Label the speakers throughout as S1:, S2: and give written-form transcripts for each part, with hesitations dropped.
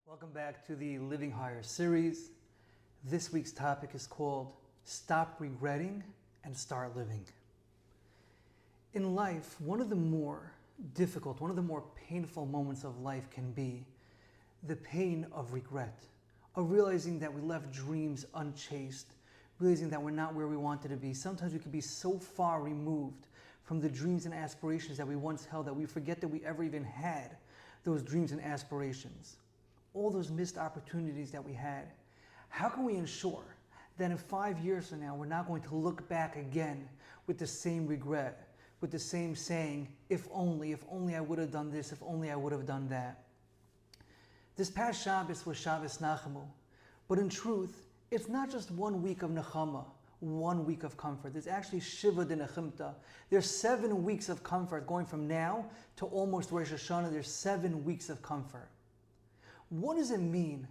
S1: Welcome back to the Living Higher series. This week's topic is called Stop Regretting and Start Living. In life, one of the more difficult, one of the more painful moments of life can be the pain of regret, of realizing that we left dreams unchased, realizing that we're not where we wanted to be. Sometimes we can be so far removed from the dreams and aspirations that we once held that we forget that we ever even had those dreams and aspirations. All those missed opportunities that we had. How can we ensure that in 5 years from now, we're not going to look back again with the same regret, with the same saying, if only I would have done this, if only I would have done that. This past Shabbos was Shabbos Nachamu, but in truth, it's not just 1 week of Nechama, 1 week of comfort. There's actually Shiva de Nechimta. There's 7 weeks of comfort going from now to almost Rosh Hashanah. There's 7 weeks of comfort. What does it mean,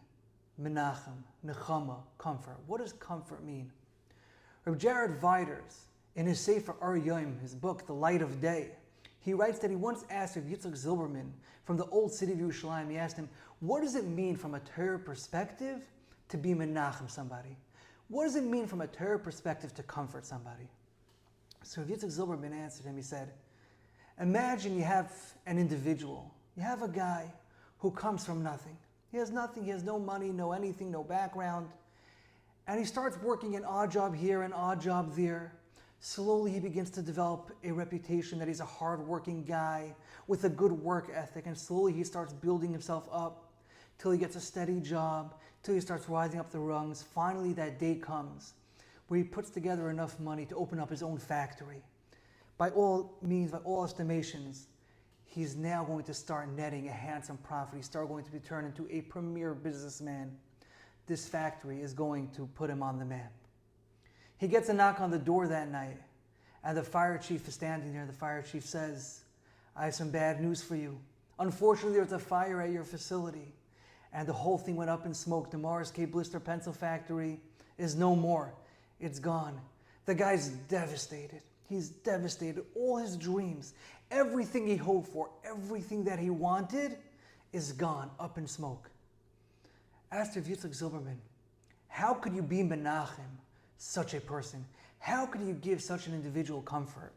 S1: Menachem, Nechama, comfort? What does comfort mean? Reb Jared Viders, in his Sefer Ar Yom, his book, The Light of Day, he writes that he once asked Reb Yitzchak Zilberman from the old city of Yerushalayim, he asked him, what does it mean from a Torah perspective to be Menachem somebody? What does it mean from a Torah perspective to comfort somebody? So Reb Yitzchak Zilberman answered him, he said, imagine you have an individual, you have a guy who comes from nothing. He has nothing, he has no money, no anything, no background. And he starts working an odd job here, an odd job there. Slowly he begins to develop a reputation that he's a hard-working guy with a good work ethic. And slowly he starts building himself up till he gets a steady job, till he starts rising up the rungs. Finally that day comes where he puts together enough money to open up his own factory. By all means, by all estimations, he's now going to start netting a handsome profit. He's going to be turned into a premier businessman. This factory is going to put him on the map. He gets a knock on the door that night, and the fire chief is standing there. The fire chief says, I have some bad news for you. Unfortunately, there's a fire at your facility, and the whole thing went up in smoke. The Morris K. Blister pencil factory is no more. It's gone. The guy's devastated. He's devastated. All his dreams, everything he hoped for, everything that he wanted is gone, up in smoke. Asked Rav Yitzchak Zilberman, how could you be Menachem, such a person? How could you give such an individual comfort?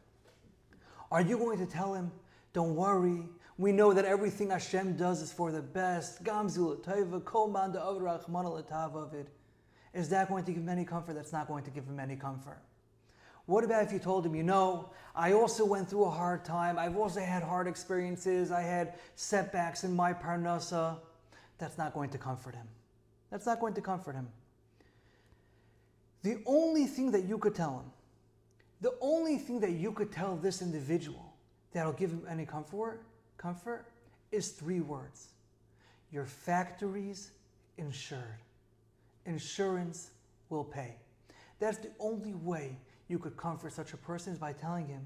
S1: Are you going to tell him, don't worry, we know that everything Hashem does is for the best. Gamzu l'tova, kol man da'avad rachmana l'tavavid. Is that going to give him any comfort? That's not going to give him any comfort. What about if you told him, I also went through a hard time. I've also had hard experiences. I had setbacks in my parnasa. That's not going to comfort him. That's not going to comfort him. The only thing that you could tell him, the only thing that you could tell this individual that'll give him any comfort is 3 words. Your factory's insured. Insurance will pay. That's the only way you could comfort such a person is by telling him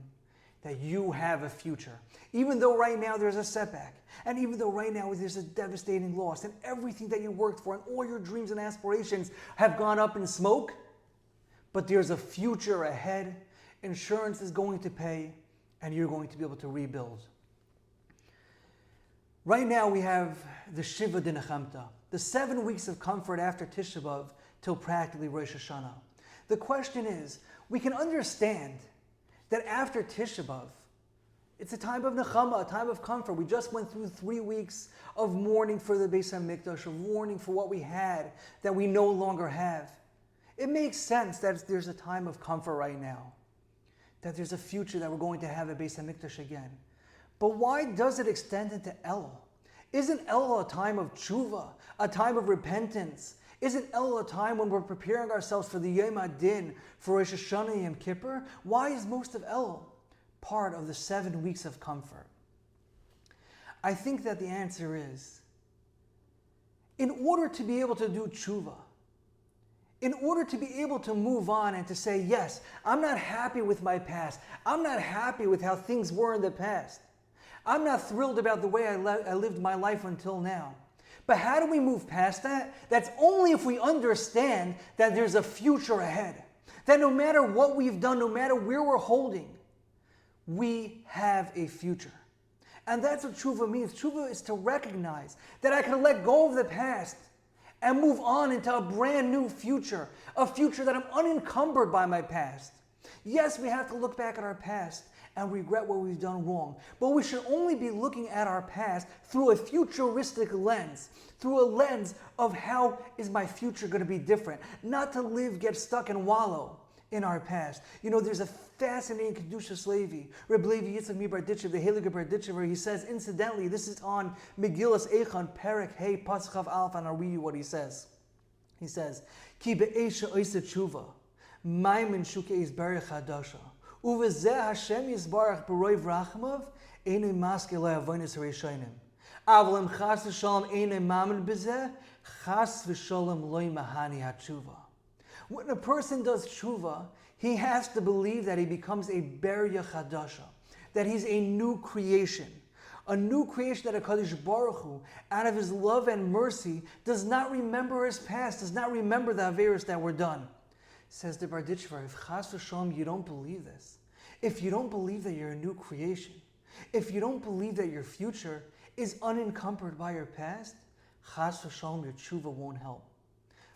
S1: that you have a future. Even though right now there's a setback, and even though right now there's a devastating loss, and everything that you worked for and all your dreams and aspirations have gone up in smoke, but there's a future ahead. Insurance is going to pay, and you're going to be able to rebuild. Right now we have the Shiva de Nechemta, the 7 weeks of comfort after Tisha B'Av till practically Rosh Hashanah. The question is, we can understand that after Tisha B'Av, it's a time of Nechama, a time of comfort. We just went through 3 weeks of mourning for the Beis HaMikdash, of mourning for what we had that we no longer have. It makes sense that there's a time of comfort right now, that there's a future that we're going to have a Beis HaMikdash again. But why does it extend into Elul? Isn't Elul a time of tshuva, a time of repentance? Isn't Elul a time when we're preparing ourselves for the Yom HaDin, for Rosh Hashanah and Yom Kippur? Why is most of Elul part of the 7 weeks of comfort? I think that the answer is, in order to be able to do tshuva, in order to be able to move on and to say, yes, I'm not happy with my past. I'm not happy with how things were in the past. I'm not thrilled about the way I lived my life until now. But how do we move past that? That's only if we understand that there's a future ahead. That no matter what we've done, no matter where we're holding, we have a future. And that's what tshuva means. Tshuva is to recognize that I can let go of the past and move on into a brand new future, a future that I'm unencumbered by my past. Yes, we have to look back at our past and regret what we've done wrong, but we should only be looking at our past through a futuristic lens, through a lens of how is my future going to be different, not to live, get stuck and wallow in our past. You know, there's a fascinating Kedushas Levi, Reb Levi Yitzchak Barditchev, the Heilige Barditchev, where he says, incidentally, this is on Megillas Eichon, Perek Hey, Paschav Alf, and I'll read you what he says. He says, Ki be'esha oisa tshuva, maimin shuke is berich hadasha, uvezeh Hashem yisbarach b'roiv rachmav, einay maske le'avonis reishonim. Avalem chas v'shalom einay mamin b'zeh, chas v'shalom loy mahani hatshuva. When a person does tshuva, he has to believe that he becomes a Beria Chadasha, that he's a new creation that HaKadosh Baruch Hu, out of his love and mercy, does not remember his past, does not remember the Averos that were done. Says the Barditchever, if Chas v'Shalom you don't believe this, if you don't believe that you're a new creation, if you don't believe that your future is unencumbered by your past, Chas v'Shalom your tshuva won't help.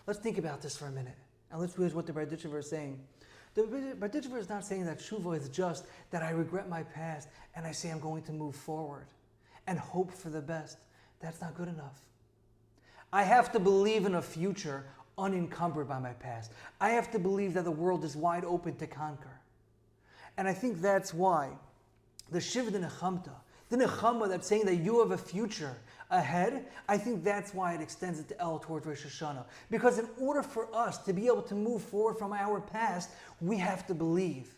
S1: Let's think about this for a minute. And let's realize what the Barditchever is saying. The Barditchever is not saying that tshuva is just that I regret my past and I say I'm going to move forward and hope for the best. That's not good enough. I have to believe in a future unencumbered by my past. I have to believe that the world is wide open to conquer. And I think that's why the Shiva Nechamta, the Nechama that's saying that you have a future ahead, I think that's why it extends it to El towards Rosh Hashanah. Because in order for us to be able to move forward from our past, we have to believe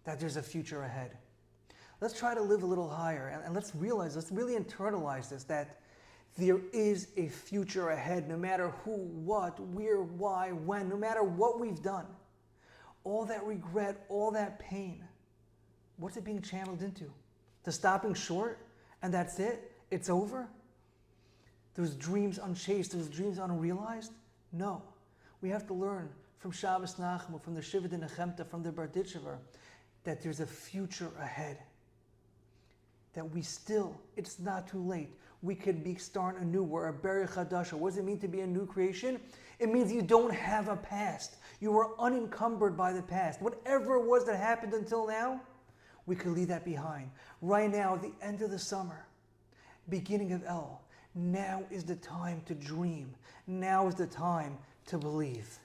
S1: that there's a future ahead. Let's try to live a little higher and let's realize, let's really internalize this, that there is a future ahead, no matter who, what, where, why, when, no matter what we've done. All that regret, all that pain, what's it being channeled into? To stopping short and that's it? It's over? Those dreams unchased, those dreams unrealized? No. We have to learn from Shabbos Nachma, from the Shiva Nechemta, from the Barditchever, that there's a future ahead. That we still, it's not too late. We could be starting anew. We're a Berich Hadasha. What does it mean to be a new creation? It means you don't have a past. You are unencumbered by the past. Whatever it was that happened until now, we could leave that behind. Right now, at the end of the summer, beginning of El, now is the time to dream. Now is the time to believe.